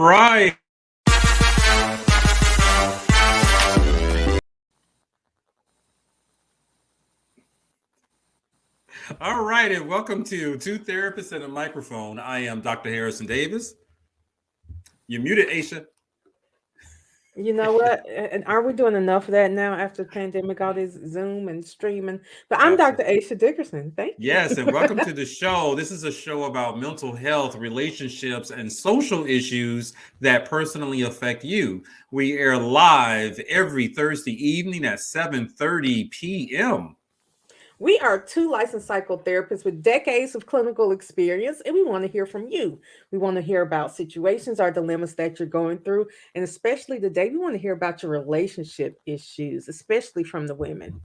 Right. All right, and welcome to Two Therapists and a Microphone. I am Dr. Harrison Davis. You're muted, Aisha. You know what? And are we doing enough of that now after the pandemic, all this Zoom and streaming? But I'm Dr. Absolutely. Asha Dickerson. Thank you. Yes, and welcome to the show. This is a show about mental health, relationships, and social issues that personally affect you. We air live every Thursday evening at 7:30 p.m. We are two licensed psychotherapists with decades of clinical experience, and we want to hear from you. We want to hear about situations or dilemmas that you're going through, and especially today, we want to hear about your relationship issues, especially from the women.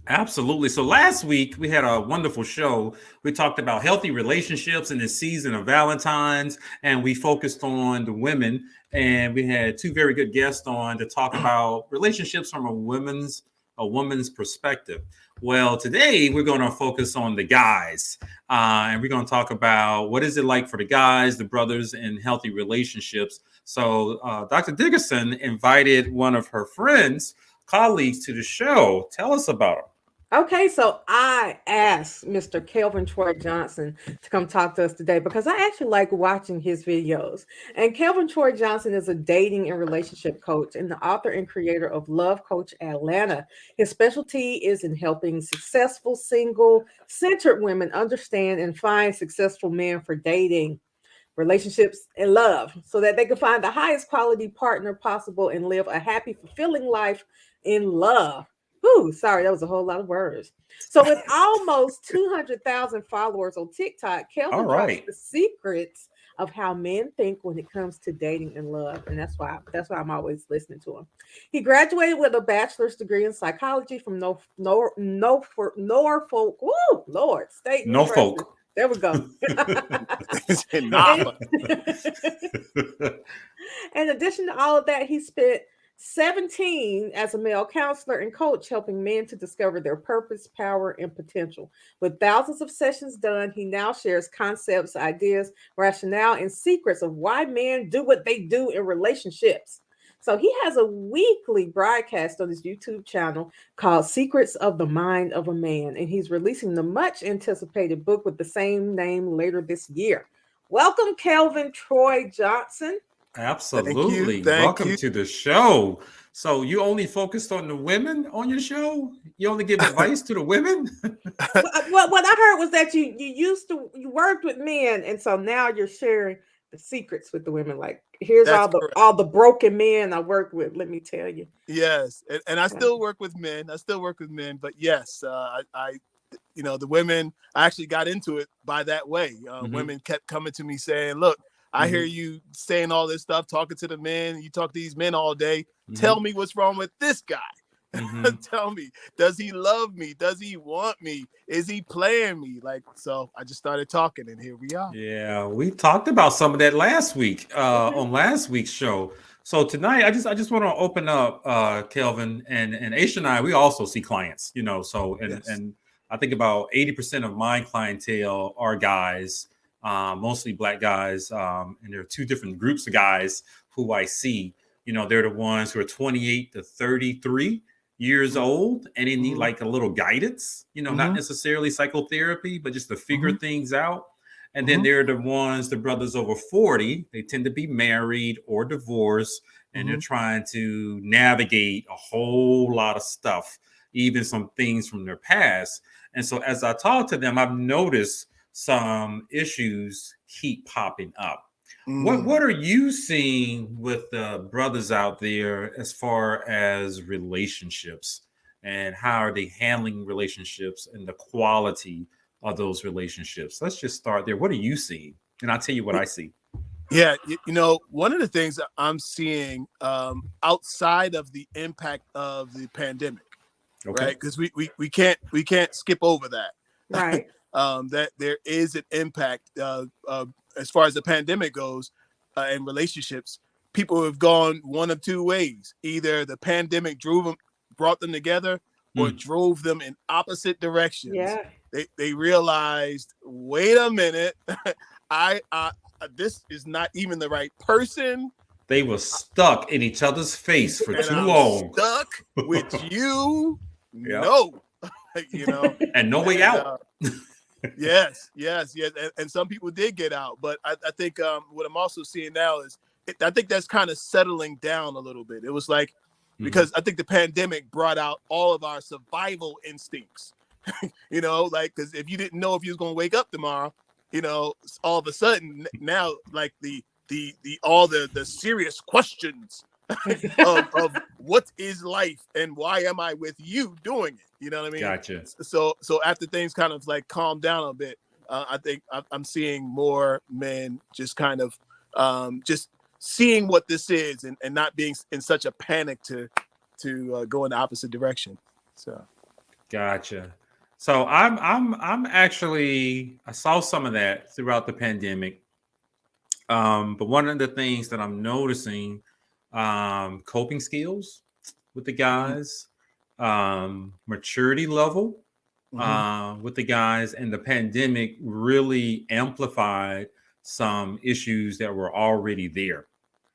Absolutely. So last week we had a wonderful show. We talked about healthy relationships in the season of Valentine's, and we focused on the women. And we had two very good guests on to talk about relationships from a woman's perspective. Well, today we're going to focus on the guys, and we're going to talk about what is it like for the guys, the brothers, in healthy relationships. So Dr. Dickerson invited one of her friends, colleagues, to the show. Tell us about them. Okay, so I asked Mr. Kelvin Troy Johnson to come talk to us today because I actually like watching his videos. And Kelvin Troy Johnson is a dating and relationship coach and the author and creator of Love Coach Atlanta. His specialty is in helping successful, single, centered women understand and find successful men for dating, relationships, and love so that they can find the highest quality partner possible and live a happy, fulfilling life in love. Ooh, sorry, that was a whole lot of words. So, with almost 200,000 followers on TikTok, All Kelvin drops right. the secrets of how men think when it comes to dating and love, and that's why I'm always listening to him. He graduated with a bachelor's degree in psychology from Norfolk, woo, Lord, State University. Norfolk. There we go. Nah. And- in addition to all of that, he spent 17 as a male counselor and coach, helping men to discover their purpose, power, and potential. With thousands of sessions done, he now shares concepts, ideas, rationale, and secrets of why men do what they do in relationships. So he has a weekly broadcast on his YouTube channel called Secrets of the Mind of a Man, and he's releasing the much anticipated book with the same name later this year. Welcome, Kelvin Troy Johnson. Thank you. Absolutely. Thank Welcome you. to the show. So you only focused on the women on your show? You only give advice to the women? What I heard was that you worked with men, and so now you're sharing the secrets with the women. Like, here's That's all the correct. all the broken men I worked with. Let me tell you. Yes, and I Yeah. still work with men. I still work with men, but yes, the women. I actually got into it by that way. Hmm. Women kept coming to me saying, "Look, I hear Hmm. you saying all this stuff, talking to the men. You talk to these men all day. Hmm. Tell me what's wrong with this guy." Hmm. Tell me, does he love me? Does he want me? Is he playing me? Like, so I just started talking, and here we are. Yeah, we talked about some of that last week Okay. on last week's show. So tonight, I just want to open up, Kelvin and Aisha and I. We also see clients, So and Yes. and I think about 80% of my clientele are guys, mostly black guys, and there are two different groups of guys who I see. They're the ones who are 28 to 33 years old, and they need Mm-hmm. like a little guidance. Not Mm-hmm. necessarily psychotherapy, but just to figure Mm-hmm. things out. And then Mm-hmm. there are the brothers over 40. They tend to be married or divorced, and they're Mm-hmm. trying to navigate a whole lot of stuff, even some things from their past. And so as I talk to them, I've noticed some issues keep popping up. What Mm. are you seeing with the brothers out there as far as relationships, and how are they handling relationships and the quality of those relationships? Let's just start there. What are you seeing? And I'll tell you what I see. Yeah, one of the things that I'm seeing outside of the impact of the pandemic, Okay. right? Because we can't skip over that. Right. That there is an impact as far as the pandemic goes in relationships. People have gone one of two ways: either the pandemic brought them together, or Mm. drove them in opposite directions. Yeah. They realized, wait a minute, I this is not even the right person. They were stuck in each other's face for And too I'm long. stuck with you. Yep. No, you know, And no way out. Yes. And some people did get out. But I think what I'm also seeing now is I think that's kind of settling down a little bit. It was like, because I think the pandemic brought out all of our survival instincts, you know, like, because if you didn't know if you was going to wake up tomorrow, you know, all of a sudden now, like all the serious questions of what is life and why am I with you doing it? You know what I mean? Gotcha. So after things kind of like calm down a bit, I think I'm seeing more men just kind of just seeing what this is and not being in such a panic to go in the opposite direction. So Gotcha. So I'm actually, I saw some of that throughout the pandemic. But one of the things that I'm noticing, coping skills with the guys, maturity level with the guys, and the pandemic really amplified some issues that were already there.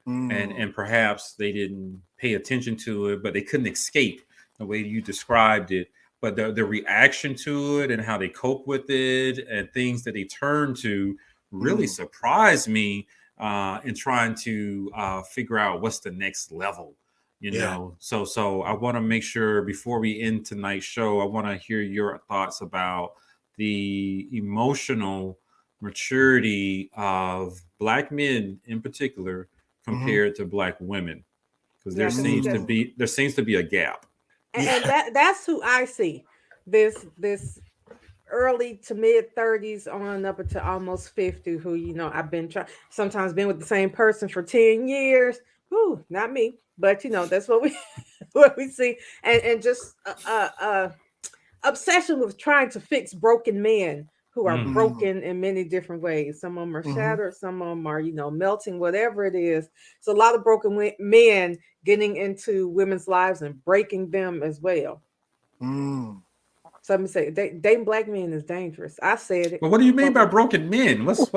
And perhaps they didn't pay attention to it, but they couldn't escape the way you described it. But the reaction to it and how they cope with it and things that they turn to really surprised me in trying to figure out what's the next level, you know. So I want to make sure before we end tonight's show, I want to hear your thoughts about the emotional maturity of Black men in particular compared to Black women, because there seems to be a gap. And that's who I see. This early to mid 30s on up to almost 50, who, you know, I've been sometimes been with the same person for 10 years. Whew, not me, but you know, that's what we what we see. And just obsession with trying to fix broken men who are broken in many different ways. Some of them are shattered, some of them are, you know, melting, whatever it is. So a lot of broken men getting into women's lives and breaking them as well. So let me say, dating Black men is dangerous. I said it. But what do you mean by broken men? What's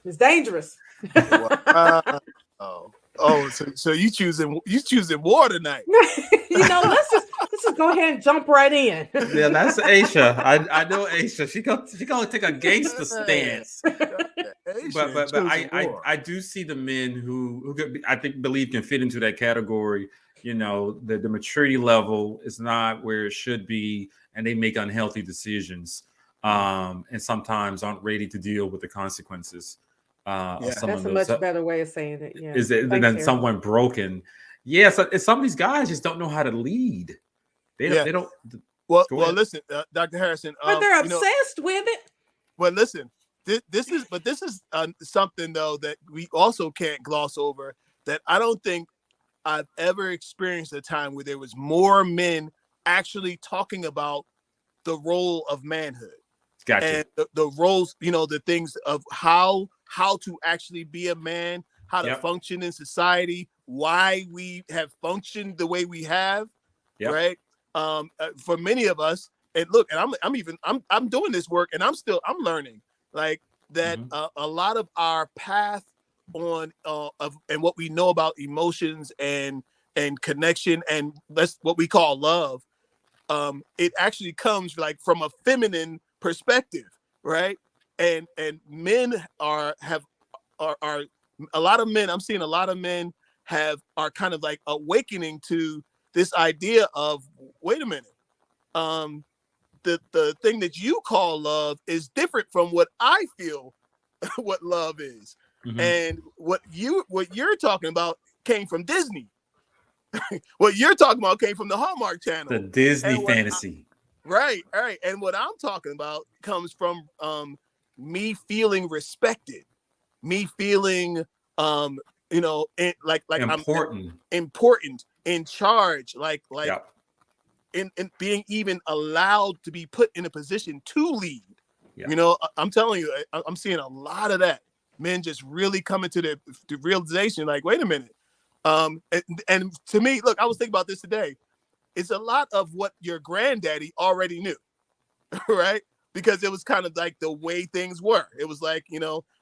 It's dangerous. So you choosing war tonight? You know, let's just go ahead and jump right in. Yeah, that's Aisha. I know Aisha. She gonna take a gangster stance. But I do see the men who I think believe can fit into that category. You know, the maturity level is not where it should be, and they make unhealthy decisions, and sometimes aren't ready to deal with the consequences. Of some That's of a those. much better way of saying it. Yeah, Is it than someone broken? Yes, some of these guys just don't know how to lead. They don't. Well, listen, Dr. Harrison. But they're obsessed with it. Well, listen, this is something though that we also can't gloss over. That I don't think I've ever experienced a time where there was more men actually talking about the role of manhood. Gotcha. And the roles, you know, the things of how to actually be a man, how to function in society, why we have functioned the way we have, right? For many of us, and look, and I'm doing this work, and I'm learning like that. A lot of our path on and what we know about emotions and connection and that's what we call love. It actually comes like from a feminine perspective, right? And men are a lot of men. I'm seeing a lot of men are kind of like awakening to this idea of, wait a minute, the thing that you call love is different from what I feel what love is. And what you're talking about came from Disney. What you're talking about came from the Hallmark Channel, the Disney fantasy. Right. And what I'm talking about comes from me feeling respected, me feeling you know, like important. I'm important, in charge, like in being even allowed to be put in a position to lead. You know, I'm telling you, I'm seeing a lot of that. Men just really coming to the realization, like, wait a minute. And to me, look, I was thinking about this today. It's a lot of what your granddaddy already knew, right? because it was kind of like the way things were. It was like,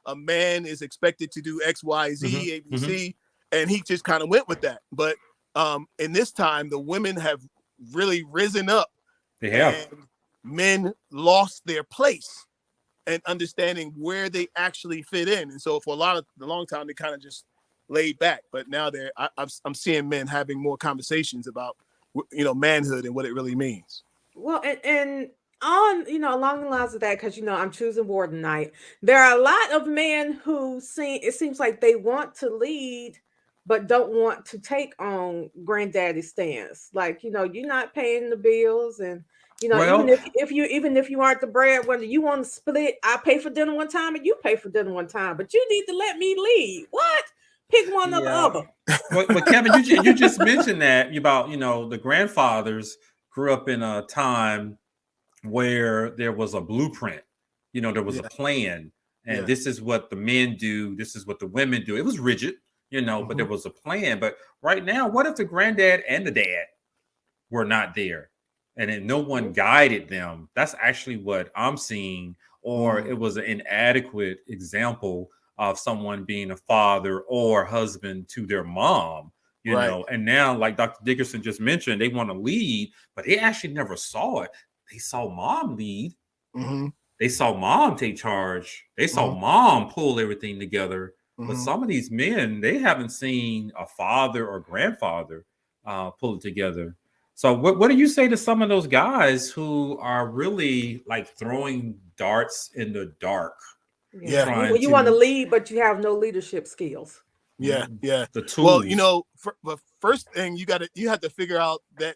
a man is expected to do X, Y, Z, A, B, C, and he just kind of went with that. But in this time, the women have really risen up. They have. And men lost their place and understanding where they actually fit in. And so for a long time, they kind of just laid back. But now I'm seeing men having more conversations about, manhood and what it really means. Well, and on, along the lines of that, because, I'm choosing war tonight. There are a lot of men who it seems like they want to lead, but don't want to take on granddaddy stance. Like, you're not paying the bills, and Well, even if you aren't the breadwinner, you want to split. I pay for dinner one time and you pay for dinner one time, but you need to let me lead. What? Pick one or the other. But Kevin, you just mentioned that about the grandfathers grew up in a time where there was a blueprint. There was a plan, and this is what the men do. This is what the women do. It was rigid, but there was a plan. But right now, what if the granddad and the dad were not there, and then no one guided them? That's actually what I'm seeing. Or it was an inadequate example of someone being a father or husband to their mom, you know. And now, like Dr. Dickerson just mentioned, they want to lead, but they actually never saw it. They saw mom lead. They saw mom take charge. They saw mom pull everything together. But some of these men, they haven't seen a father or grandfather pull it together. So what do you say to some of those guys who are really like throwing darts in the dark? Well, you want to lead, but you have no leadership skills. Yeah. The tools. Well, the first thing you have to figure out that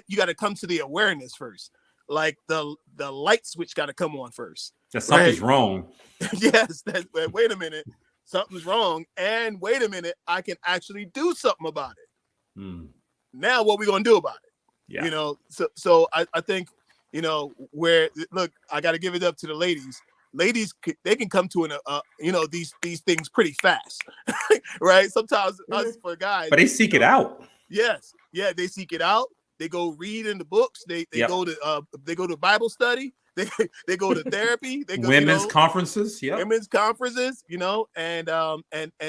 you got to come to the awareness first. Like the light switch got to come on first. That something's wrong. Yes. Wait a minute, something's wrong, and wait a minute, I can actually do something about it. Now, what we gonna do about it? Yeah. So I think where look, I got to give it up to the ladies. Ladies, they can come to these things pretty fast, right? Sometimes us for guys, but they seek it out. Yes, they seek it out. They go read in the books. They go to Bible study. They go to therapy. They go women's conferences. Women's conferences. And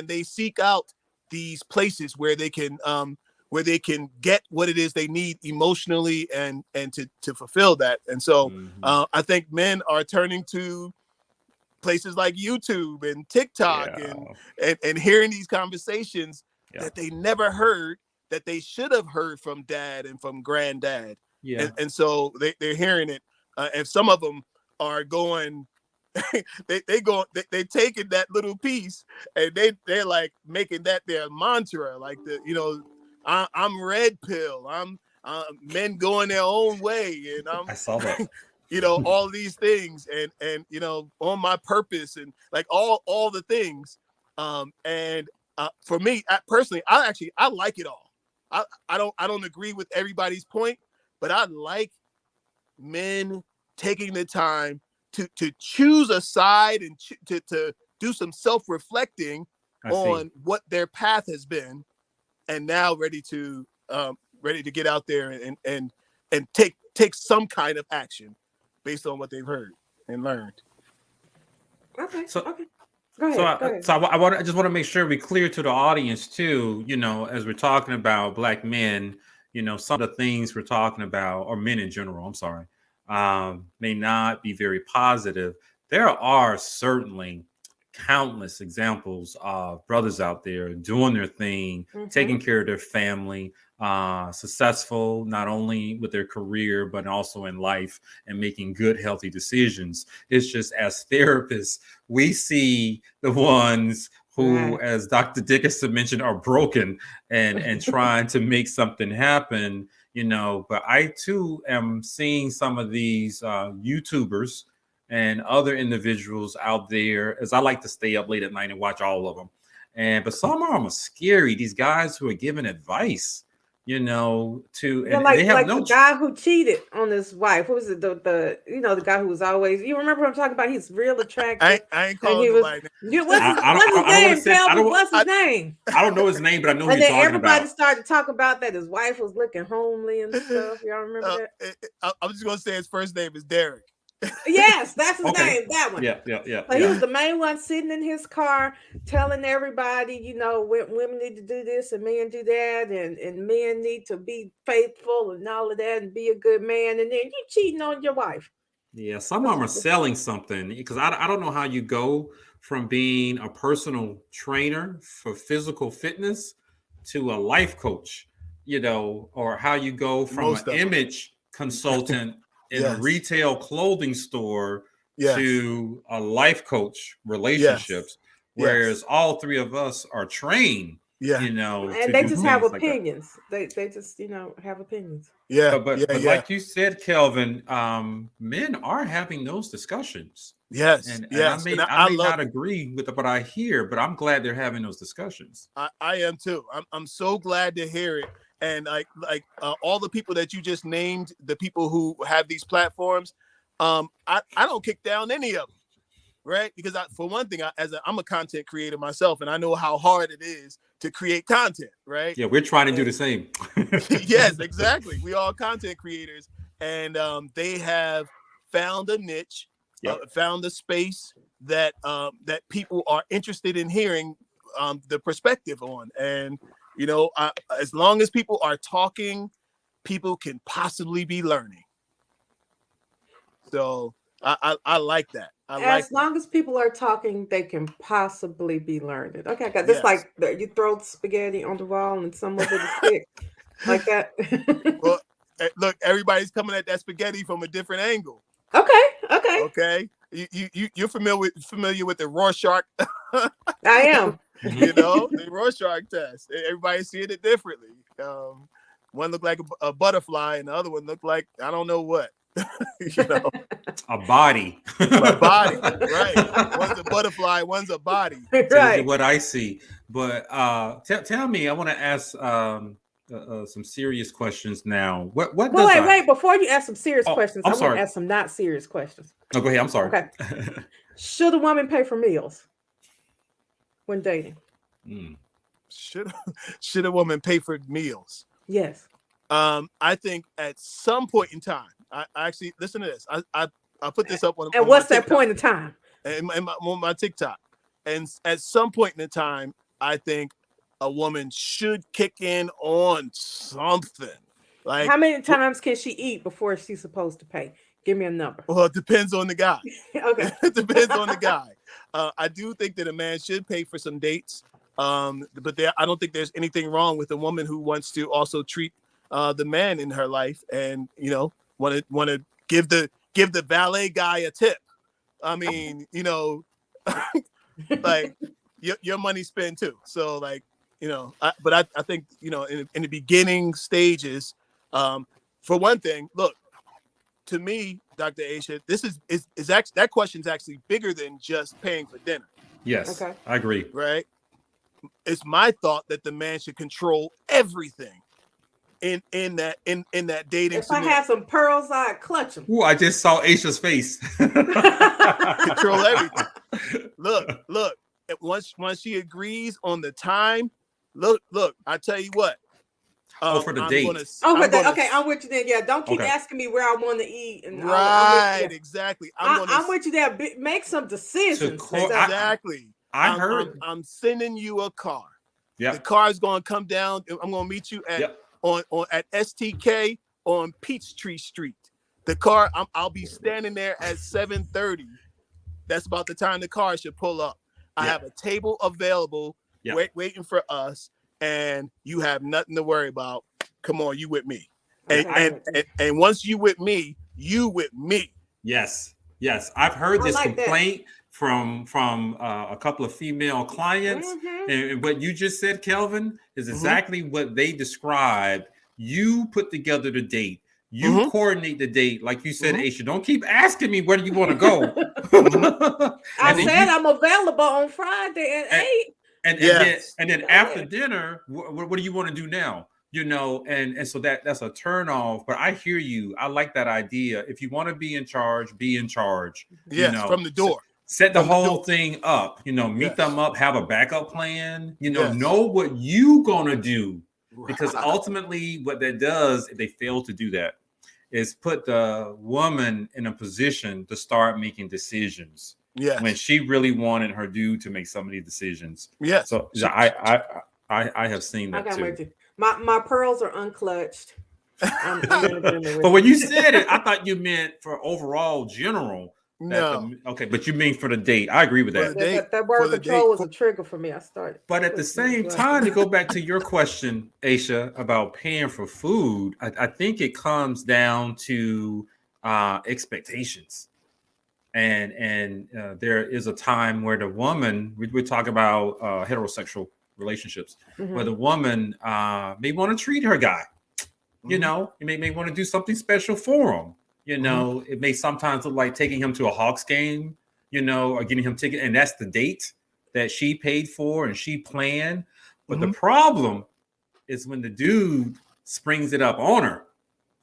they seek out these places where they can get what it is they need emotionally and to fulfill that. And so I think men are turning to places like YouTube and TikTok and hearing these conversations that they never heard, that they should have heard from dad and from granddad. And so they're hearing it. And some of them are going, they're taking that little piece and they're like making that their mantra, like I'm red pill. I'm men going their own way, and I saw that. All these things, and on my purpose, and like all the things. For me, personally, I like it all. I don't agree with everybody's point, but I like men taking the time to choose a side and to do some self-reflecting on what their path has been, and now ready to get out there and take some kind of action based on what they've heard and learned. Okay. So, okay. Go ahead. So I just want to make sure we clear to the audience too, as we're talking about Black men, some of the things we're talking about, or men in general, I'm sorry, may not be very positive. There are certainly countless examples of brothers out there doing their thing, taking care of their family, successful not only with their career but also in life, and making good, healthy decisions. It's just, as therapists, we see the ones who, as Dr. Dickerson mentioned, are broken and trying to make something happen, but I too am seeing some of these YouTubers and other individuals out there, as I like to stay up late at night and watch all of them. But some of them are scary. These guys who are giving advice, and they have the guy who cheated on his wife. What was it? The guy who was always, you remember what I'm talking about? He's real attractive. I ain't calling him by name. What's his name? I don't know his name, but I know who you're talking about. And then everybody started to talk about that his wife was looking homely and stuff. Y'all remember that? I'm just gonna say his first name is Derek. Yes, that's his Okay. name. That one. Yeah. So he was the main one sitting in his car telling everybody, women need to do this and men do that, and men need to be faithful and all of that and be a good man. And then you cheating on your wife. Yeah, some of them are selling something because I don't know how you go from being a personal trainer for physical fitness to a life coach, or how you go from Most an of them. image consultant in a Yes. retail clothing store Yes. to a life coach relationships, Yes. whereas all three of us are trained, Yeah. to they do just have things like that. opinions. They just have opinions. Yeah. But yeah. like you said, Kelvin, men are having those discussions. Yes. And yes. I may love not agree with what I hear, but I'm glad they're having those discussions. I am too. I'm so glad to hear it. And all the people that you just named, the people who have these platforms, I don't kick down any of them, right? Because for one thing, I'm a content creator myself, and I know how hard it is to create content, right? Yeah, we're trying to do the same. Yes, exactly. We all content creators, and they have found a niche, found a space that that people are interested in hearing the perspective on. And as long as people are talking, people can possibly be learning. So I like that. As long as people are talking, they can possibly be learning. Okay, I got this. Yes. Like you throw spaghetti on the wall and some of it is thick, like that. Well, look, everybody's coming at that spaghetti from a different angle. Okay. You're familiar with the Rorschach? I am. The Rorschach test. Everybody's seeing it differently. One looked like a butterfly, and the other one looked like I don't know what. A body. A body, right? One's a butterfly, one's a body. Right. What I see. But tell me, I want to ask some serious questions now. What Wait, before you ask some serious questions, I want sorry. to ask some not serious questions. Oh, go ahead. I'm sorry. Okay. Should a woman pay for meals when dating? Should a woman pay for meals? Yes. I think at some point in time, I actually listen to this. I put this up on. And what's that point in time? On my TikTok. And at some point in time, I think a woman should kick in on something. Like, how many times can she eat before she's supposed to pay? Give me a number. Well, it depends on the guy. Okay. It depends on the guy. I do think that a man should pay for some dates. But I don't think there's anything wrong with a woman who wants to also treat the man in her life and want to give the valet guy a tip. I mean, like your money spent too. So like, but I think, in the beginning stages, for one thing, look, to me, Dr. Aisha, this is actually, that question's actually bigger than just paying for dinner. Yes, okay. I agree. Right. It's my thought that the man should control everything in that dating. If I had some pearls, I'd clutch them. Ooh, I just saw Aisha's face. Control everything. Look. Once she agrees on the time, look. I tell you what. For the date. Okay, I'm with you then. Yeah, don't keep asking me where I want to eat. And right, exactly. I'm with you there. Make some decisions. Exactly. I heard. I'm sending you a car. Yeah. The car is going to come down. I'm going to meet you at at STK on Peachtree Street. The car. I'll be standing there at 7:30. That's about the time the car should pull up. I have a table available, waiting for us, and you have nothing to worry about. Come on, you with me. And once you with me, you with me. Yes. I've heard this complaint from a couple of female clients, and what you just said, Kelvin, is exactly what they described. You put together the date. You coordinate the date, like you said, Aisha. Don't keep asking me where do you want to go. I said I'm available on Friday at 8. And then after dinner, what do you want to do now? And so that's a turn off. But I hear you. I like that idea. If you want to be in charge, be in charge. Yes, from the door. Set the whole thing up. Meet them up. Have a backup plan. Know what you gonna do. Because ultimately, what that does, if they fail to do that, is put the woman in a position to start making decisions. Yes. When she really wanted her dude to make some of these decisions. Yes. So I have seen that too. My pearls are unclutched. I'm in agreement with But when you said it, I thought you meant for overall general. No. Okay, but you mean for the date. I agree with that. That word control was a trigger for me. I started. But at the same time, to go back to your question, Aisha, about paying for food, I think it comes down to expectations. And there is a time where the woman, we talk about heterosexual relationships, where the woman may want to treat her guy. You know, you may want to do something special for him. You know, it may sometimes look like taking him to a Hawks game, you know, or getting him ticket. And that's the date that she paid for and she planned. But the problem is when the dude springs it up on her,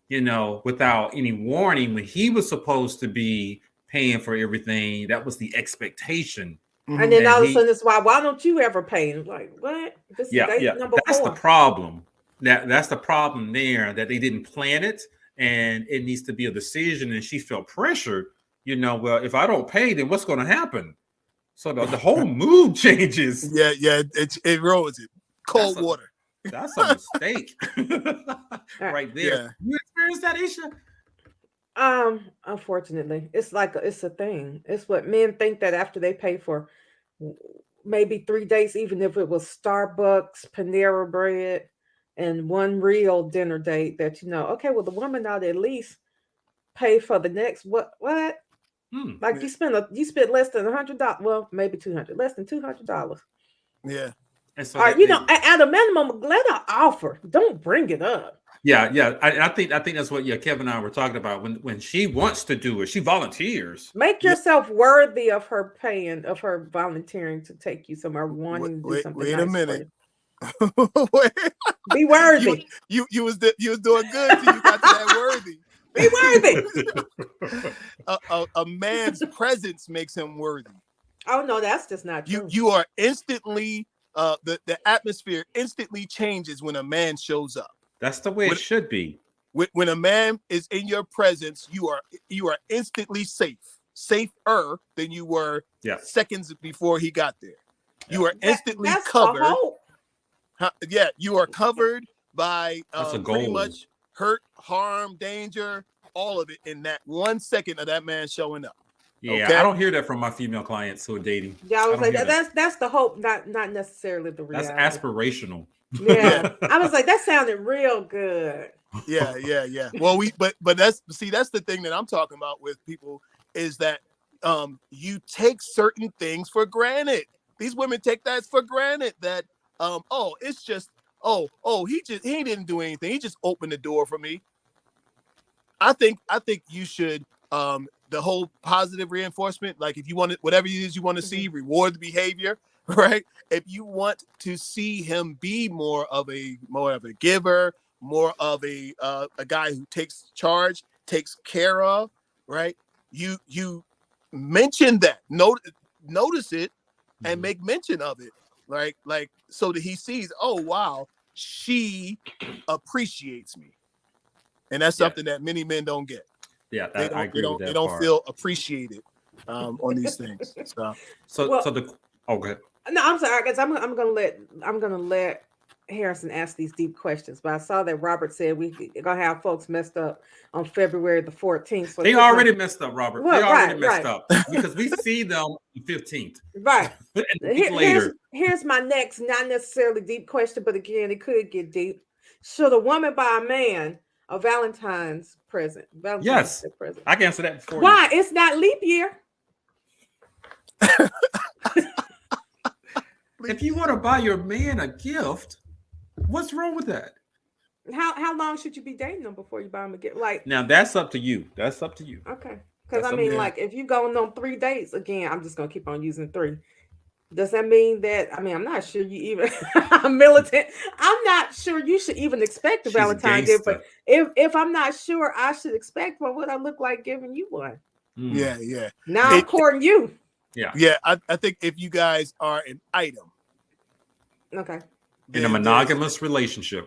you know, without any warning, when he was supposed to be paying for everything. That was the expectation. And then all of a sudden it's why don't you ever pay? Like, what? This is date number 4. That's the problem. That's the problem there, that they didn't plan it, and it needs to be a decision, and she felt pressured, you know, well, if I don't pay, then what's going to happen? So the whole mood changes. Yeah, it ruins it. Cold water. That's a mistake. Right there. Yeah. You experienced that, Isha? Unfortunately, it's a thing. It's what men think, that after they pay for maybe 3 days, even if it was Starbucks, Panera Bread, and one real dinner date, that, you know, okay, well, the woman ought to at least pay for the next what? Like you spent less than $100. Well, maybe $200, less than $200. Yeah. And so you know, at a minimum, let her offer. Don't bring it up. Yeah. I think that's what Kevin and I were talking about. When she wants to do it, she volunteers. Make yourself worthy of her paying, of her volunteering to take you somewhere, wanting to do something. Wait nice a minute. Be worthy. You was doing good till you got to that worthy. Be worthy. A man's presence makes him worthy. Oh no, that's just not true. You are instantly the atmosphere instantly changes when a man shows up. That's the way it should be. When a man is in your presence, you are instantly safer than you were seconds before he got there. You are instantly covered. You are covered by pretty much hurt, harm, danger, all of it in that 1 second of that man showing up. Yeah, okay? I don't hear that from my female clients who are dating. Yeah, I was like, that's the hope, not necessarily the reality. That's aspirational. Yeah, I was like, that sounded real good. Yeah. Well, but that's the thing that I'm talking about with people, is that you take certain things for granted. These women take that for granted, that it's just he didn't do anything. He just opened the door for me. I think you should the whole positive reinforcement, like if you want it, whatever it is you want to see, reward the behavior, right? If you want to see him be more of a giver, more of a guy who takes charge, takes care of, right? You mention that, notice it, and make mention of it, right? Like, so that he sees, oh wow, she appreciates me, and that's something that many men don't get. Yeah, I agree with that. They don't feel appreciated on these things. Go ahead. No, I'm sorry, guys. I'm gonna let Harrison ask these deep questions. But I saw that Robert said we're gonna have folks messed up on February the 14th. So they already messed up, Robert. Well, they already messed up because we see them on the 15th. Right. Later. Here's my next, not necessarily deep question, but again, it could get deep. Should a woman buy a man a Valentine's present? Yes, present. I can answer that before. Why? It's not leap year. If you want to buy your man a gift, what's wrong with that? How long should you be dating them before you buy them a gift? Like, now that's up to you. That's up to you. Okay, because I mean, like, if you're going on 3 dates, again, I'm just gonna keep on using 3. Does that mean that? I mean, I'm not sure you even I'm militant. I'm not sure you should even expect a Valentine's gift. But if I'm not sure I should expect one, what I look like giving you one? Yeah. Now I'm courting you. Yeah. I think if you guys are an item, okay, in a monogamous relationship,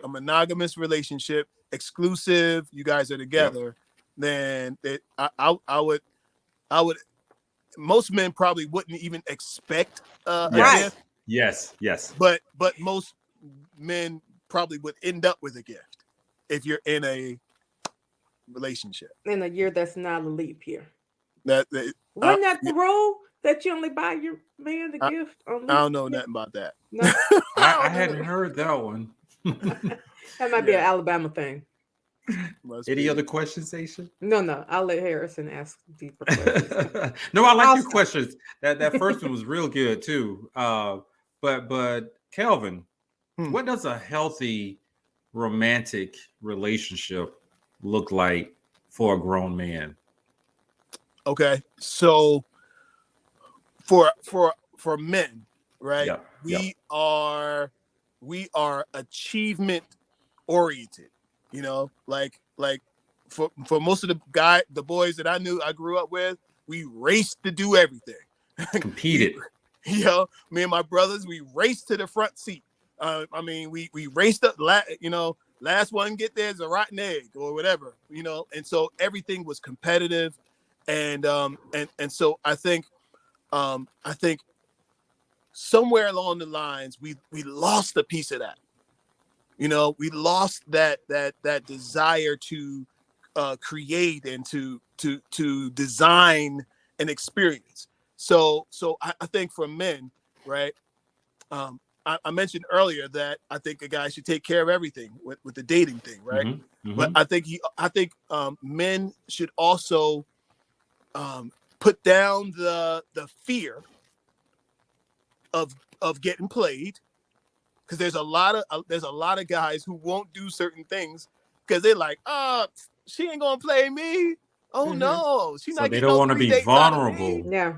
exclusive, you guys are together. then I would. Most men probably wouldn't even expect a Right. gift, Yes. but most men probably would end up with a gift if you're in a relationship. In a year that's not a leap year. That Wasn't that the rule that you only buy your man the I- gift on I don't leap know year? nothing about that. No, I hadn't heard that one. that might be an Yeah. Alabama thing. Must Any be. other questions, Aisha? No, I'll let Harrison ask deeper questions. No, I like I'll your stop. questions. That first one was real good too. But Kelvin, Hmm. what does a healthy romantic relationship look like for a grown man? Okay, so for men, right? Yep. We are achievement oriented. Like for most of the boys that I grew up with, we raced to do everything. Competed. Me and my brothers, we raced to the front seat. We raced up. Last one get there is a rotten egg or whatever. And so everything was competitive, and so I think somewhere along the lines we lost a piece of that. We lost that desire to create and to design an experience. So I think for men, right? I mentioned earlier that I think a guy should take care of everything with the dating thing, right? Mm-hmm. But I think men should also put down the fear of getting played, because there's a lot of guys who won't do certain things because they're like, she ain't gonna play me. Oh no, she's So not they getting don't no want to 3 be dates out of me. vulnerable. Yeah.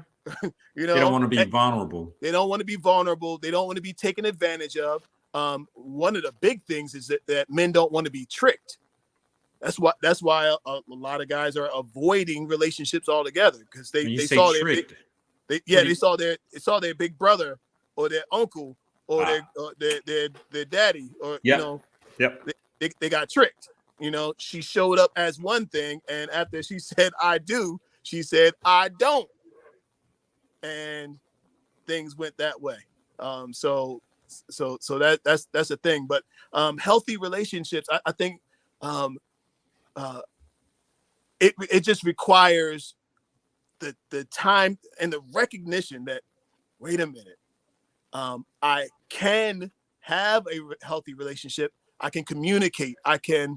They don't want to be vulnerable. They don't want to be vulnerable. They don't want to be taken advantage of. One of the big things is that men don't want to be tricked. That's why a lot of guys are avoiding relationships altogether, because When you they say saw tricked, they saw their big brother or their uncle or their daddy, or Yep. they got tricked. She showed up as one thing, and after she said I do, she said I don't, and things went that way. So that's a thing. But healthy relationships, I think it just requires the time and the recognition that, wait a minute, I can have a healthy relationship. I can communicate. I can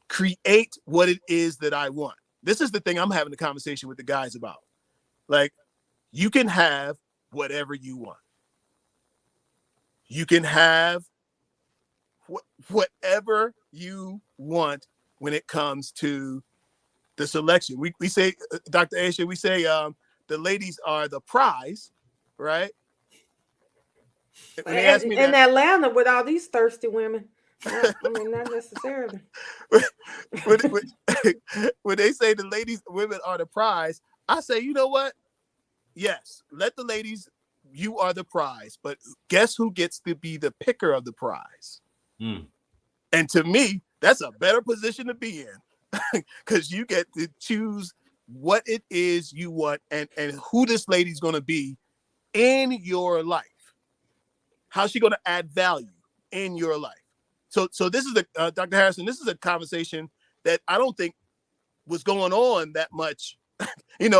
create what it is that I want. This is the thing I'm having a conversation with the guys about. Like, you can have whatever you want. You can have whatever you want when it comes to the selection. We say, Dr. Aisha, we say the ladies are the prize, right? When they ask me In that, Atlanta with all these thirsty women. Not necessarily. when they say women are the prize, I say, you know what? Yes, let the ladies, you are the prize, but guess who gets to be the picker of the prize? And to me, that's a better position to be in, because you get to choose what it is you want and who this lady's going to be in your life. How's she going to add value in your life? So this is Dr. Harrison, this is a conversation that I don't think was going on that much, in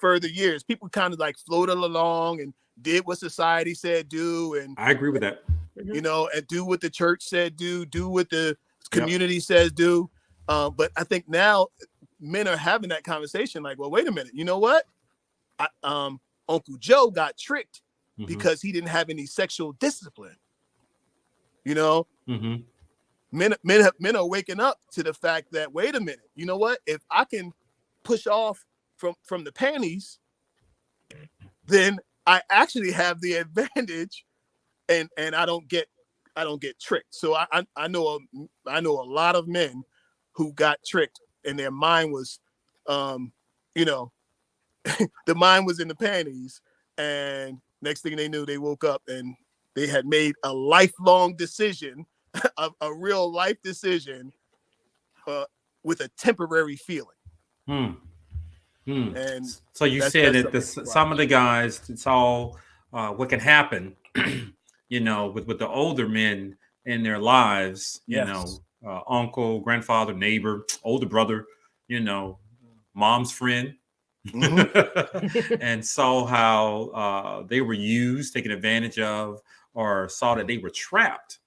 further years. People kind of like floated along and did what society said do, and I agree with that. And do what the church said do what the community says do. But I think now men are having that conversation like, well, wait a minute, you know what? Uncle Joe got tricked because he didn't have any sexual discipline. Men are waking up to the fact that, wait a minute, you know what? If I can push off from the panties, then I actually have the advantage, and I don't get tricked. So I know a lot of men who got tricked, and their mind was, the mind was in the panties, and next thing they knew, they woke up and they had made a lifelong decision, a real life decision, with a temporary feeling. Hmm. And so you said that some of the guys, it's all what can happen, with the older men in their lives, Yes. Uncle, grandfather, neighbor, older brother, mom's friend, and saw how they were used, taken advantage of, or saw that they were trapped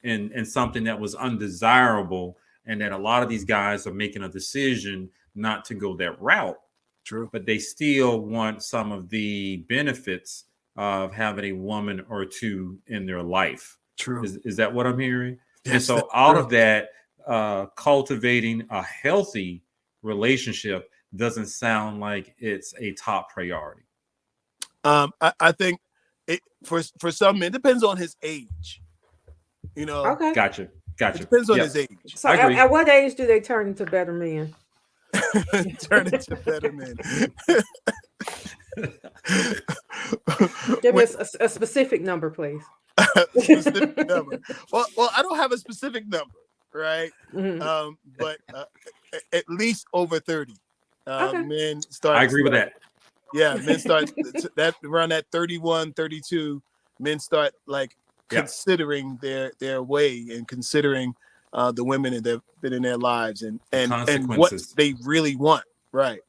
in something that was undesirable, and that a lot of these guys are making a decision not to go that route. True. But they still want some of the benefits of having a woman or two in their life. True. Is that what I'm hearing? Yes, and so out of that, cultivating a healthy relationship doesn't sound like it's a top priority. I think for some men, it depends on his age. Okay. Gotcha. It depends on his age. So at what age do they turn into better men? Turn into better men. Give me a specific number, please. Specific number. Well, I don't have a specific number, right? Mm-hmm. But at least over 30. Okay. Men start. I agree with that. Yeah, men start that around that 31, 32. Men start considering their way and considering the women that have been in their lives and what they really want. Right.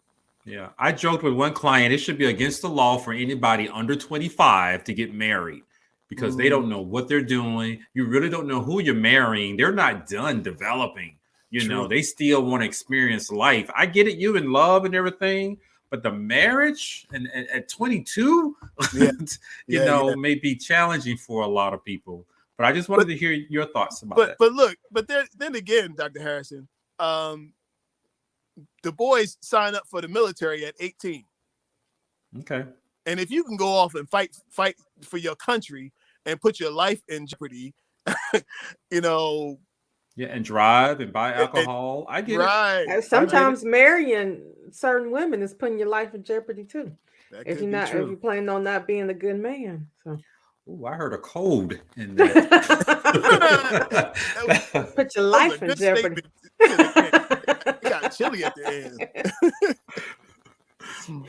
Yeah. I joked with one client, it should be against the law for anybody under 25 to get married because they don't know what they're doing. You really don't know who you're marrying. They're not done developing. They still want to experience life. I get it. You in love and everything, but the marriage and at 22, may be challenging for a lot of people. But I just wanted to hear your thoughts about that. But look, then again, Dr. Harrison, the boys sign up for the military at 18. Okay. And if you can go off and fight for your country and put your life in jeopardy, Yeah, and drive and buy alcohol. I get it. Sometimes marrying certain women is putting your life in jeopardy too. If you're planning on not being a good man. So. Ooh, I heard a code in that. Put your life in jeopardy. It got chilly at the end.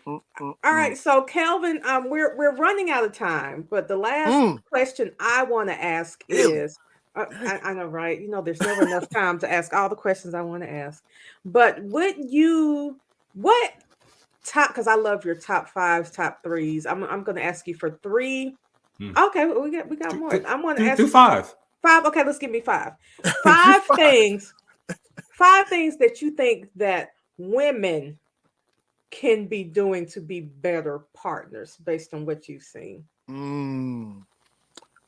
All right, so Kelvin, we're running out of time, but the last question I want to ask is, I know, right? There's never enough time to ask all the questions I want to ask, but what top? Because I love your top fives, top threes. I'm going to ask you for three. Okay, we got more. I want to ask you five. Five. Okay, let's give me five. Five things. Five things that you think that women can be doing to be better partners based on what you've seen.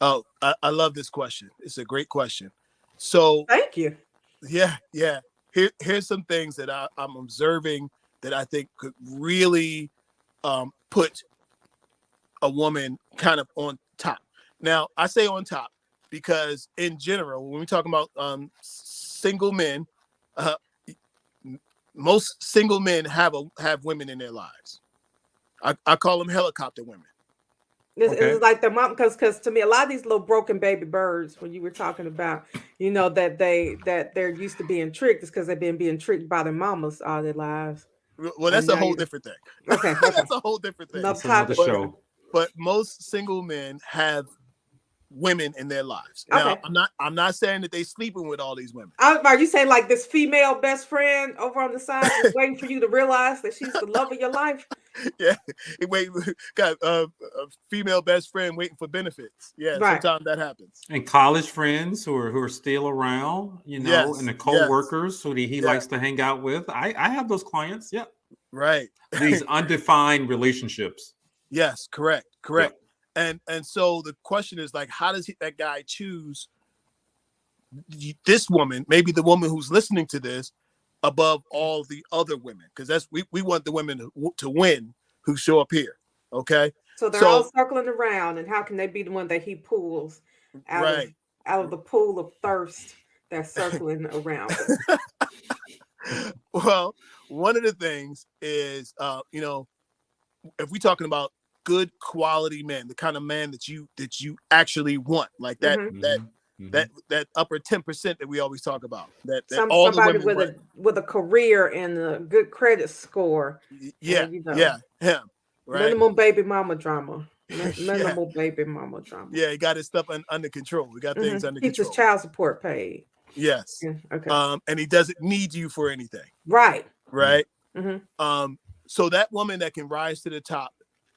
Oh, I love this question. It's a great question. So thank you. Yeah. Here's some things that I'm observing that I think could really put a woman kind of on top. Now, I say on top because in general, when we talk about single men, most single men have women in their lives. I call them helicopter women. It's like the mom, because to me, a lot of these little broken baby birds, when you were talking about, that they're used to being tricked, is because they've been being tricked by their mamas all their lives. Well, that's a whole different thing. Okay. That's a whole different thing. That's another show. But most single men have women in their lives. Now, I'm not saying that they sleeping with all these women. Are you saying like this female best friend over on the side is waiting for you to realize that she's the love of your life? Yeah, got a female best friend waiting for benefits. Yeah, right. Sometimes that happens. And college friends who are still around, and the co-workers who he likes to hang out with. I have those clients. Yeah, right. These undefined relationships. Yes, correct. Yeah. And so the question is like, how does that guy choose this woman, maybe the woman who's listening to this, above all the other women? Because that's we want the women to win who show up here. Okay. So they're all circling around, and how can they be the one that he pulls out of the pool of thirst that's circling around? Well, one of the things is, if we're talking about good quality men, the kind of man that you actually want, like that that upper 10% that we always talk about. That all the somebody women with a career and a good credit score. Yeah, and, you know, yeah, him. Right. Minimal baby mama drama. Yeah. Minimal baby mama drama. Yeah, he got his stuff under control. We got things under Keeps control. his child support paid. Yes. Yeah, okay. And he doesn't need you for anything. Right. Right. Mm-hmm. So that woman that can rise to the top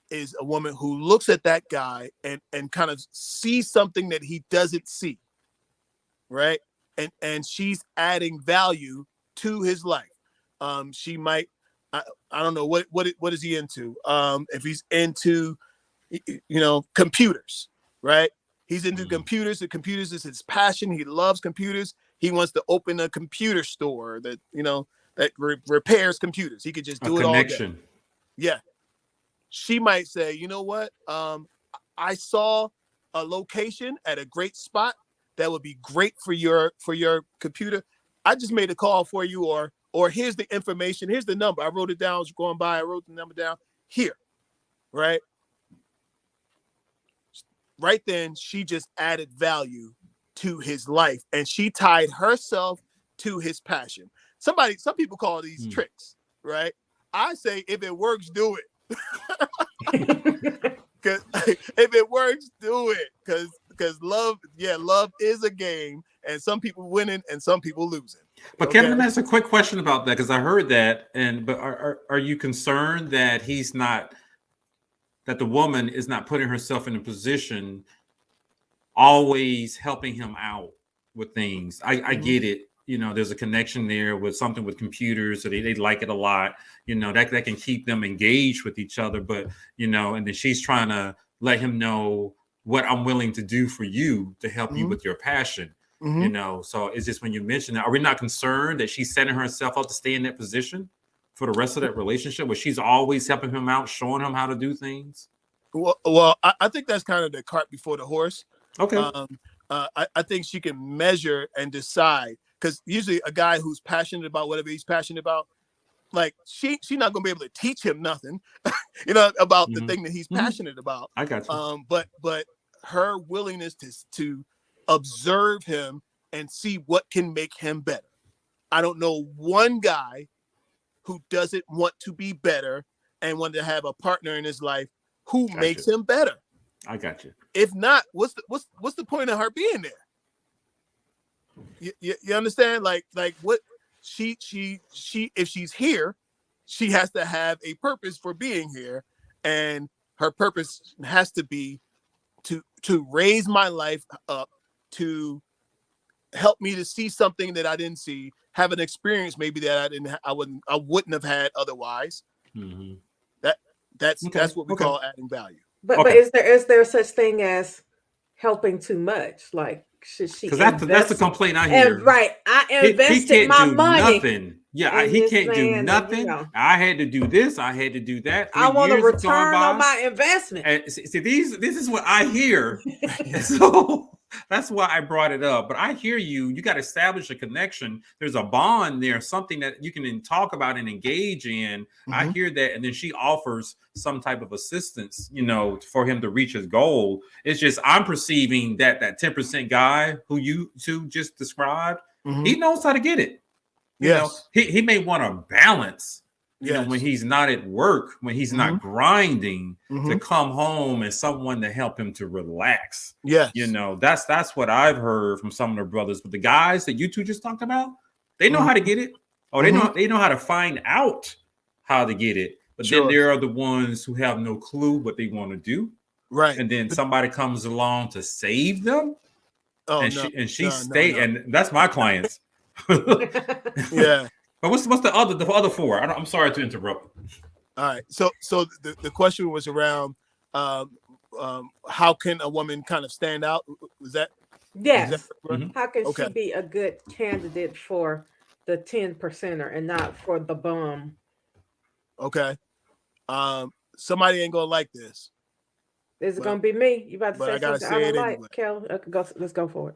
is a woman who looks at that guy and kind of sees something that he doesn't see. Right. And she's adding value to his life. She might, I don't know what is he into? If he's into, computers, right? He's into computers. The computers is his passion. He loves computers. He wants to open a computer store that repairs computers. He could just do it all day. Yeah. She might say, you know what? I saw a location at a great spot that would be great for your computer. I just made a call for you, or here's the information. Here's the number. I wrote it down. I was going by. I wrote the number down here. Right. Right then, she just added value to his life, and she tied herself to his passion. Some people call these tricks, right? I say, if it works, do it. Because if it works, do it. Because love is a game, and some people winning and some people losing. But Kevin, let me ask a quick question about that, because I heard that, but are you concerned that that the woman is not putting herself in a position always helping him out with things? I get it. There's a connection there with something with computers, so they like it a lot. That can keep them engaged with each other. But, and then she's trying to let him know what I'm willing to do for you to help you with your passion. So it's just, when you mention that, are we not concerned that she's setting herself up to stay in that position for the rest of that relationship, where she's always helping him out, showing him how to do things? Well, I think that's kind of the cart before the horse. Okay. I think she can measure and decide, because usually a guy who's passionate about whatever he's passionate about, like she's not gonna be able to teach him nothing, about the thing that he's passionate about. I got you. But her willingness to observe him and see what can make him better. I don't know one guy who doesn't want to be better and want to have a partner in his life who makes him better. I got you. If not, what's the point of her being there? You understand? Like what she if she's here, she has to have a purpose for being here, and her purpose has to be to raise my life up, to help me to see something that I didn't see, have an experience maybe that I wouldn't have had otherwise. That's what we call adding value. But is there such thing as helping too much? Like, should she? Because that's the complaint I hear. Right, I invested my money. Nothing. Yeah, he can't do nothing. I had to do this. I had to do that. I want a return on my investment. And see, this is what I hear. So that's why I brought it up. But I hear you. You got to establish a connection. There's a bond there, something that you can then talk about and engage in. I hear that. And then she offers some type of assistance, for him to reach his goal. It's just, I'm perceiving that 10% guy who you two just described, he knows how to get it. He may want to balance, when he's not at work, when he's not grinding, to come home and someone to help him to relax. Yes. That's what I've heard from some of the brothers. But the guys that you two just talked about, they know how to get it. Or they know how to find out how to get it. But then there are the ones who have no clue what they want to do. Right. And then somebody comes along to save them. And she stay. And that's my clients. Yeah. But what's the other four? I'm sorry to interrupt. All right. So the question was around how can a woman kind of stand out? Was that? Yes. How can she be a good candidate for the 10%er and not for the bum? Okay. Somebody ain't gonna like this. Is it gonna be me? You about to say something I don't like, anyway. Kel? Let's go for it.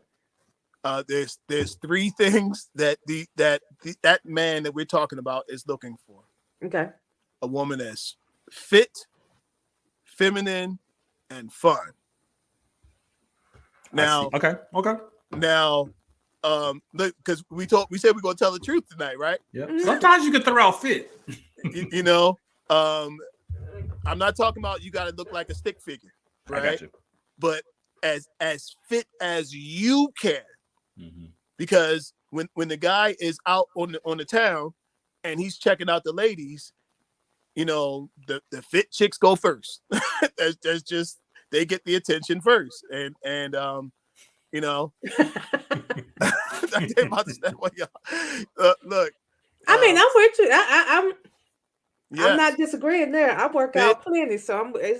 There's three things that that man that we're talking about is looking for. Okay. A woman that's fit, feminine, and fun. Now, okay. Now, because we said we're gonna tell the truth tonight, right? Yep. Sometimes you can throw out fit. You know, I'm not talking about you got to look like a stick figure, right? I got you. But as fit as you can, because when the guy is out on the town and he's checking out the ladies, you know, the fit chicks go first. That's just, they get the attention first, and you know, I about to snap on y'all. Look, I mean, I'm with you. I'm yes. not disagreeing there. I work out plenty, so I want to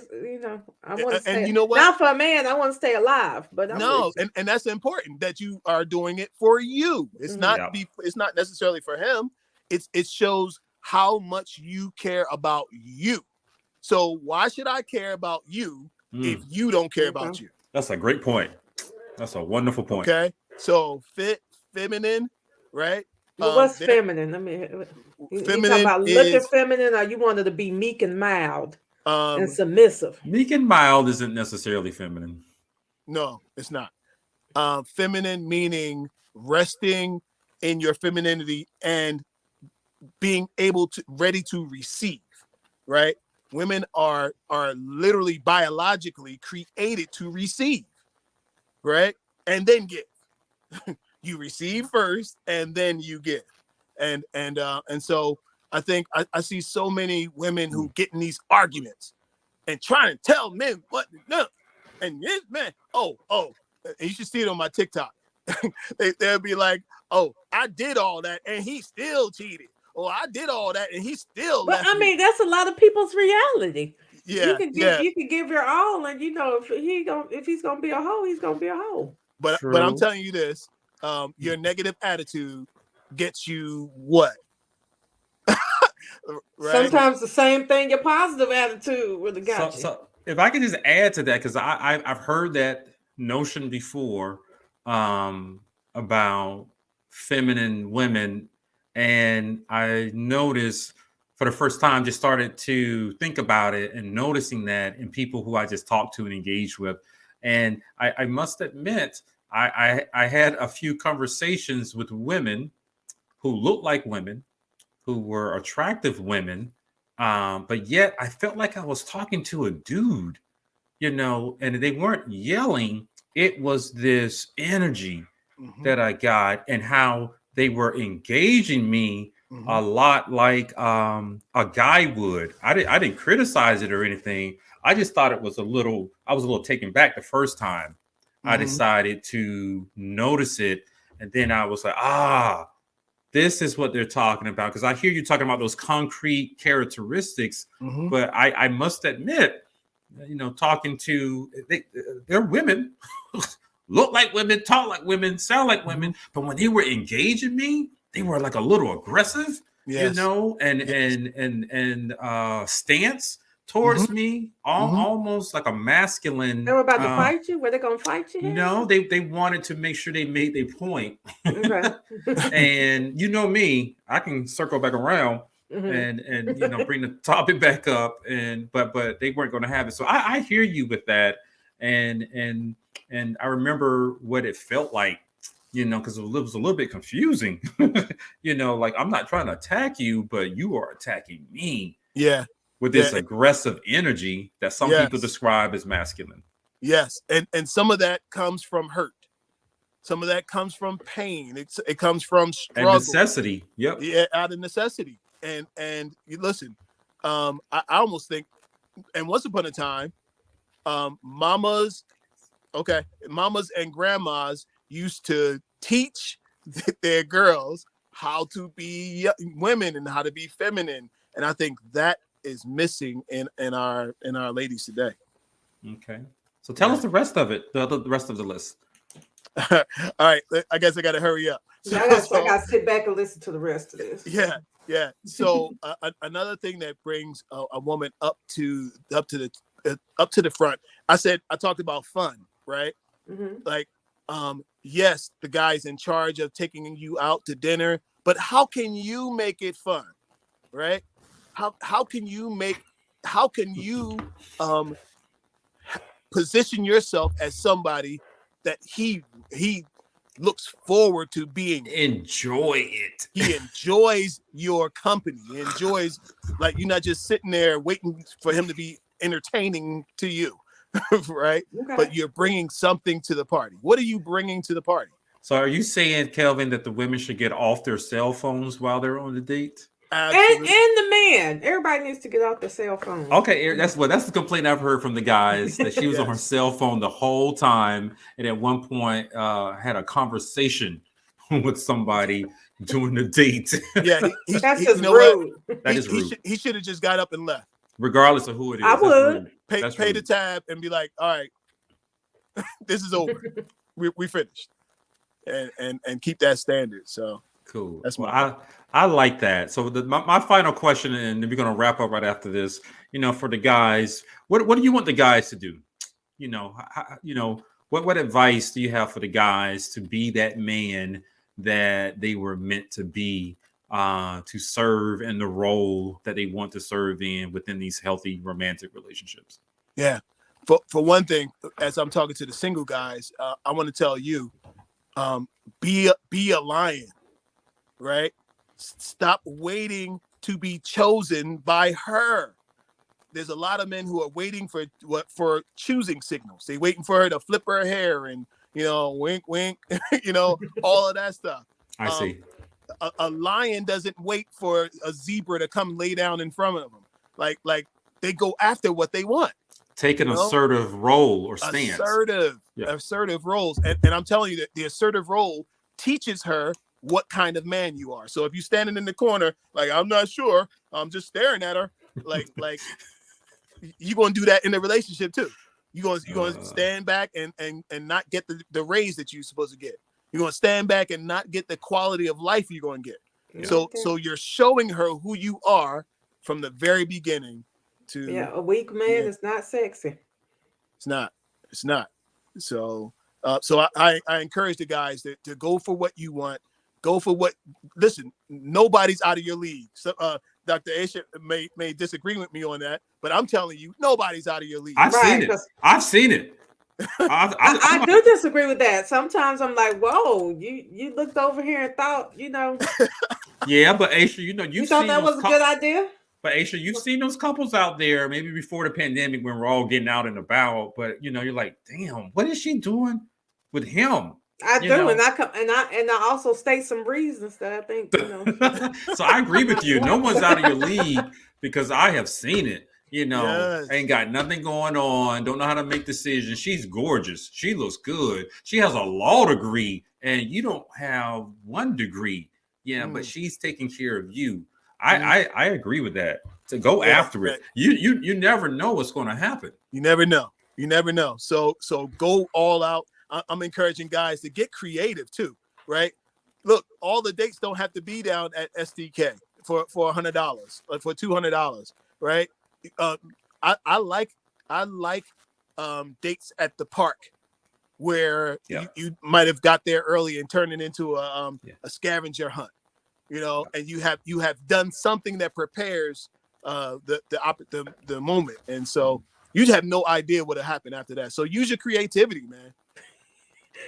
stay. And you know what? Now for a man, I want to stay alive, but and that's important that you are doing it for you. It's not it's not necessarily for him. It shows how much you care about you. So why should I care about you if you don't care about you? That's a great point. That's a wonderful point. Okay, so fit, feminine, right? Well, what's feminine? I mean, you talking about looking feminine, or you wanted to be meek and mild and submissive? Meek and mild isn't necessarily feminine. No, it's not. Feminine meaning resting in your femininity and being ready to receive, right? Women are literally biologically created to receive, right? And then give. You receive first and then you give. And so I think I see so many women who get in these arguments and trying to tell men what no. And this man, and you should see it on my TikTok. They'll be like, oh, I did all that and he still cheated. Or I did all that and he still left me. That's a lot of people's reality. Yeah, you can give your all, and if he's gonna be a hoe, he's gonna be a hoe. But I'm telling you this, your negative attitude gets you what? Right? Sometimes the same thing your positive attitude would have got you. So if I could just add to that, because I've heard that notion before about feminine women, and I noticed for the first time, just started to think about it and noticing that in people who I just talked to and engaged with. And I must admit, I had a few conversations with women who looked like women, who were attractive women, but yet I felt like I was talking to a dude, and they weren't yelling. It was this energy that I got, and how they were engaging me a lot like a guy would. I didn't criticize it or anything. I just thought I was a little taken back the first time I decided to notice it. And then I was like, this is what they're talking about. Because I hear you talking about those concrete characteristics, but I must admit, talking to, they're women, look like women, talk like women, sound like women. But when they were engaging me, they were like a little aggressive, and stance towards me, almost like a masculine. They were about to fight you? Were they going to fight you? No, they wanted to make sure they made their point. Okay. And me, I can circle back around and bring the topic back up, but they weren't going to have it. So I hear you with that, and I remember what it felt like. Because it was a little bit confusing, like I'm not trying to attack you, but you are attacking me. Yeah. With this aggressive energy that some people describe as masculine. Yes. And some of that comes from hurt. Some of that comes from pain. It comes from struggle. And necessity. Yep. Yeah, out of necessity. And you listen, I almost think, and once upon a time, mamas and grandmas used to teach their girls how to be women and how to be feminine, and I think that is missing in our ladies today. Okay, so tell us the rest of it, the rest of the list. All right, I guess I got to hurry up. So, I got to sit back and listen to the rest of this. Yeah. So another thing that brings a woman up to the front. I talked about fun, right? Like, yes, the guy's in charge of taking you out to dinner, but how can you make it fun, right? How can you position yourself as somebody that he looks forward to being. Enjoy it. He enjoys your company. He enjoys, like, you're not just sitting there waiting for him to be entertaining to you, right? Okay. But you're bringing something to the party. What are you bringing to the party? So are you saying, Kelvin, that the women should get off their cell phones while they're on the date? And the man, everybody needs to get off their cell phone. Okay, that's the complaint I've heard from the guys, that she was on her cell phone the whole time, and at one point had a conversation with somebody during the date. Yeah, that's just rude. That is rude. He should have just got up and left, regardless of who it is. I would pay the tab and be like, all right, this is over. we finished, and keep that standard. So cool. That's I like that. So my final question, and we're going to wrap up right after this. For the guys, what do you want the guys to do? What advice do you have for the guys to be that man that they were meant to be, to serve in the role that they want to serve in within these healthy romantic relationships? Yeah. For one thing, as I'm talking to the single guys, I want to tell you, be a lion, right? Stop waiting to be chosen by her. There's a lot of men who are waiting for choosing signals. They waiting for her to flip her hair and, wink, wink, all of that stuff. I see. A lion doesn't wait for a zebra to come lay down in front of them. Like they go after what they want. Take an assertive role or stance. Assertive roles. And I'm telling you that the assertive role teaches her what kind of man you are. So if you're standing in the corner, like, I'm not sure, I'm just staring at her, like you're going to do that in the relationship too. You're going to stand back and not get the raise that you're supposed to get. You're going to stand back and not get the quality of life you're going to get. Yeah. So you're showing her who you are from the very beginning. A weak man is not sexy. It's not. So I encourage the guys to go for what you want. Go for what. Listen, nobody's out of your league. So, Dr. Aisha may disagree with me on that, but I'm telling you, nobody's out of your league. I've seen it. I do disagree with that. Sometimes I'm like, whoa, you looked over here and thought, Yeah, but Aisha, you thought that was a good idea. But Aisha, you've seen those couples out there, maybe before the pandemic when we're all getting out and about. But you're like, damn, what is she doing with him? I do, and I also state some reasons that I think, So I agree with you. No one's out of your league because I have seen it. Yes. Ain't got nothing going on. Don't know how to make decisions. She's gorgeous. She looks good. She has a law degree, and you don't have 1 degree. Yeah, but she's taking care of you. I agree with that. To go after it. You never know what's going to happen. You never know. So go all out. I'm encouraging guys to get creative too, right? Look, all the dates don't have to be down at SDK for $100 or for $200, right? I like dates at the park where you might have got there early and turned it into a scavenger hunt, and you have done something that prepares the moment, and so you have no idea what'll happen after that. So use your creativity, man.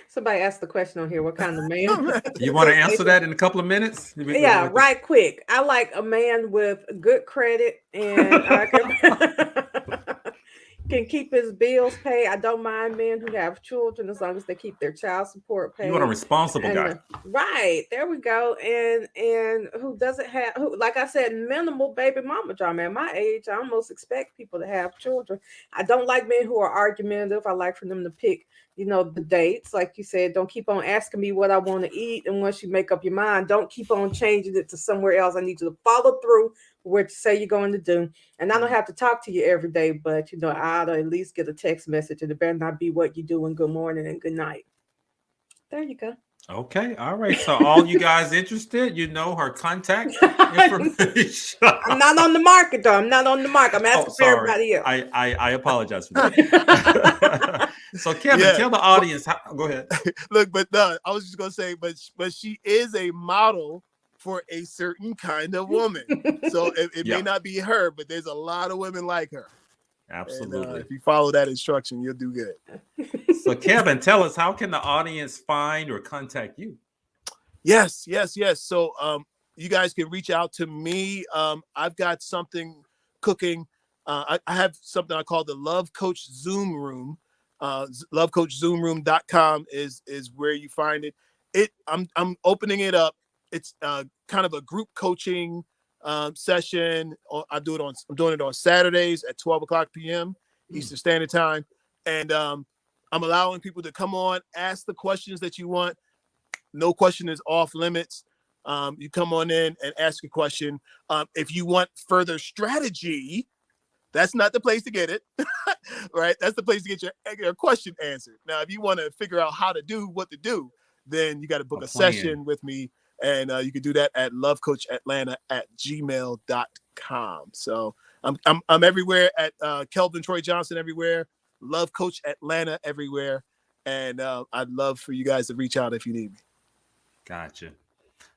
Somebody asked the question on here, what kind of man? You want to answer that in a couple of minutes? Yeah, right quick. I like a man with good credit and can keep his bills paid. I don't mind men who have children as long as they keep their child support paid. You want a responsible guy. Right. There we go. And who doesn't have, like I said, minimal baby mama drama. At my age, I almost expect people to have children. I don't like men who are argumentative. I like for them to pick, the dates. Like you said, don't keep on asking me what I want to eat. And once you make up your mind, don't keep on changing it to somewhere else. I need you to follow through what you say you're going to do. And I don't have to talk to you every day, but I ought to at least get a text message, and it better not be what you're doing. Good morning and good night. There you go. Okay. All right. So all you guys interested, her contact information. I'm not on the market, though. I'm not on the market. I'm asking for everybody else. I apologize for that. So Kevin, tell the audience. Go ahead. Look, but I was just going to say, but she is a model for a certain kind of woman. So it may not be her, but there's a lot of women like her. Absolutely. And, if you follow that instruction, you'll do good. So Kevin, tell us, how can the audience find or contact you? Yes. So you guys can reach out to me. I've got something cooking. I have something I call the Love Coach Zoom Room. LoveCoachZoomRoom.com is where you find it. I'm opening it up. It's kind of a group coaching session. I'm doing it on Saturdays at 12:00 p.m. Eastern Standard Time, and I'm allowing people to come on, ask the questions that you want. No question is off limits. You come on in and ask a question. If you want further strategy, that's not the place to get it, right? That's the place to get your question answered. Now, if you want to figure out how to do what to do, then you got to book a session with me, and you can do that at lovecoachatlanta@gmail.com. So I'm everywhere at Kelvin Troy Johnson everywhere, Love Coach Atlanta everywhere, and I'd love for you guys to reach out if you need me. Gotcha.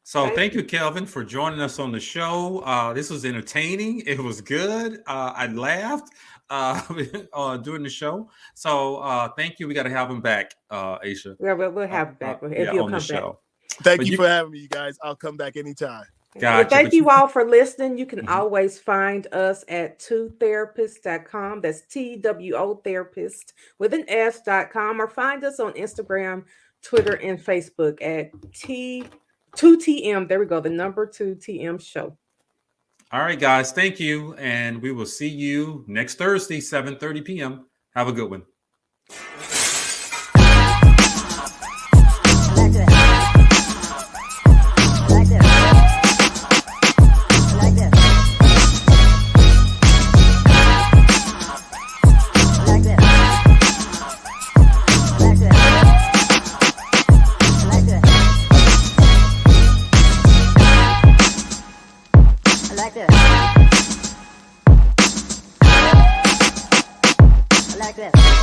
So thank you, Kelvin, for joining us on the show. This was entertaining. It was good. I laughed during the show. So thank you. We got to have him back, Aisha. Yeah, we'll have him back. He'll on come the show. back. Thank you for having me, you guys. I'll come back anytime. Gotcha. Well, thank you all for listening. You can always find us at twotherapist.com. That's TWO therapist with an S.com, or find us on Instagram, Twitter, and Facebook at 2TM. There we go. The number 2TM show. All right, guys. Thank you. And we will see you next Thursday, 7:30 p.m. Have a good one. Like this.